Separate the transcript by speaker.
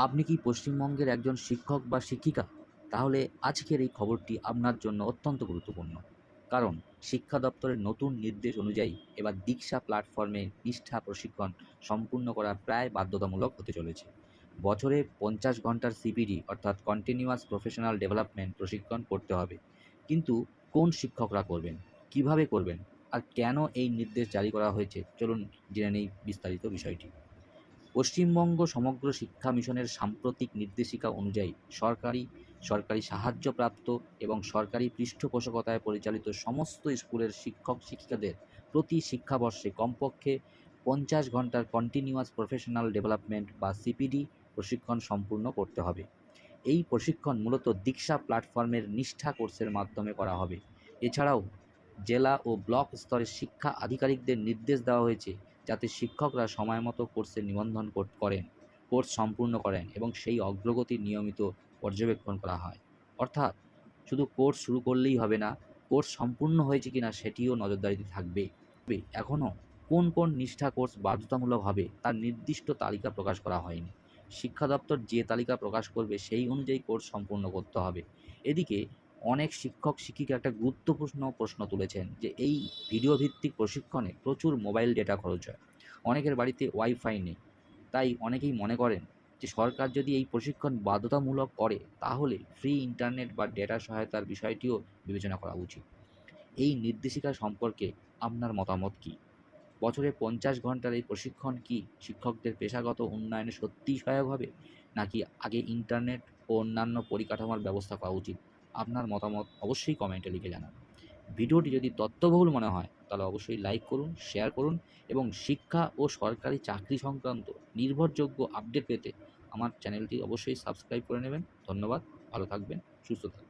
Speaker 1: আপনি কি পশ্চিমবঙ্গের একজন শিক্ষক বা শিক্ষিকা? তাহলে আজকের এই খবরটি আপনার জন্য অত্যন্ত গুরুত্বপূর্ণ। কারণ শিক্ষা দপ্তরের নতুন নির্দেশ অনুযায়ী এবার দীক্ষা প্ল্যাটফর্মে নিষ্ঠা প্রশিক্ষণ সম্পূর্ণ করা প্রায় বাধ্যতামূলক হতে চলেছে। বছরে ৫০ ঘন্টার সিপিডি অর্থাৎ কন্টিনিউয়াস প্রফেশনাল ডেভেলপমেন্ট প্রশিক্ষণ করতে হবে। কিন্তু কোন শিক্ষকরা করবেন? কিভাবে করবেন? আর কেন এই নির্দেশ জারি করা হয়েছে? চলুন জেনে নেই বিস্তারিত বিষয়টি। পশ্চিমবঙ্গ সমগ্র শিক্ষা মিশনের সাম্প্রতিক নির্দেশিকা অনুযায়ী সরকারি সাহায্যপ্রাপ্ত এবং সরকারি পৃষ্ঠপোষকতায় পরিচালিত সমস্ত স্কুলের শিক্ষক-শিক্ষিকাদের প্রতি শিক্ষাবর্ষে কমপক্ষে ৫০ ঘন্টার কন্টিনিউয়াস প্রফেশনাল ডেভেলপমেন্ট বা সিপিডি প্রশিক্ষণ সম্পূর্ণ করতে হবে। এই প্রশিক্ষণ মূলত দীক্ষা প্ল্যাটফর্মের নিষ্ঠা কোর্সের মাধ্যমে করা হবে। এছাড়াও জেলা ও ব্লক স্তরের শিক্ষা আধিকারিকদের নির্দেশ দেওয়া হয়েছে যাতে শিক্ষকরা সময়মতো কোর্সে নিবন্ধন করেন, কোর্স সম্পূর্ণ করেন এবং সেই অগ্রগতি নিয়মিত পর্যবেক্ষণ করা হয়। অর্থাৎ শুধু কোর্স শুরু করলেই হবে না, কোর্স সম্পূর্ণ হয়েছে কিনা সেটিও নজরদারিতে থাকবে। এখনও কোন কোন নিষ্ঠা কোর্স বাধ্যতামূলক হবে তার নির্দিষ্ট তালিকা প্রকাশ করা হয়নি। শিক্ষা দপ্তর যে তালিকা প্রকাশ করবে সেই অনুযায়ী কোর্স সম্পূর্ণ করতে হবে। এদিকে অনেক শিক্ষক শিক্ষিকা একটা গুরুত্বপূর্ণ প্রশ্ন তুলেছেন যে এই ভিডিও ভিত্তিক প্রশিক্ষণে প্রচুর মোবাইল ডেটা খরচ হয়। অনেকের বাড়িতে ওয়াইফাই নেই। তাই অনেকেই মনে করেন যে সরকার যদি এই প্রশিক্ষণ বাধ্যতামূলক করে তাহলে ফ্রি ইন্টারনেট বা ডেটা সহায়তার বিষয়টিও বিবেচনা করা উচিত। এই নির্দেশিকা সম্পর্কে আপনার মতামত কী? বছরে ৫০ ঘন্টার এই প্রশিক্ষণ কি শিক্ষকদের পেশাগত উন্নয়নে সত্যিই সহায়ক হবে? নাকি আগে ইন্টারনেট ও অন্যান্য পরিকাঠামোর ব্যবস্থা করা উচিত? আপনার মতামত অবশ্যই কমেন্টে লিখে জানান। ভিডিওটি যদি তথ্যবহুল মনে হয় তাহলে অবশ্যই লাইক করুন, শেয়ার করুন এবং শিক্ষা ও সরকারি চাকরি সংক্রান্ত নির্ভরযোগ্য আপডেট পেতে আমার চ্যানেলটি অবশ্যই সাবস্ক্রাইব করে নেবেন। ধন্যবাদ। ভালো থাকবেন, সুস্থ থাকবেন।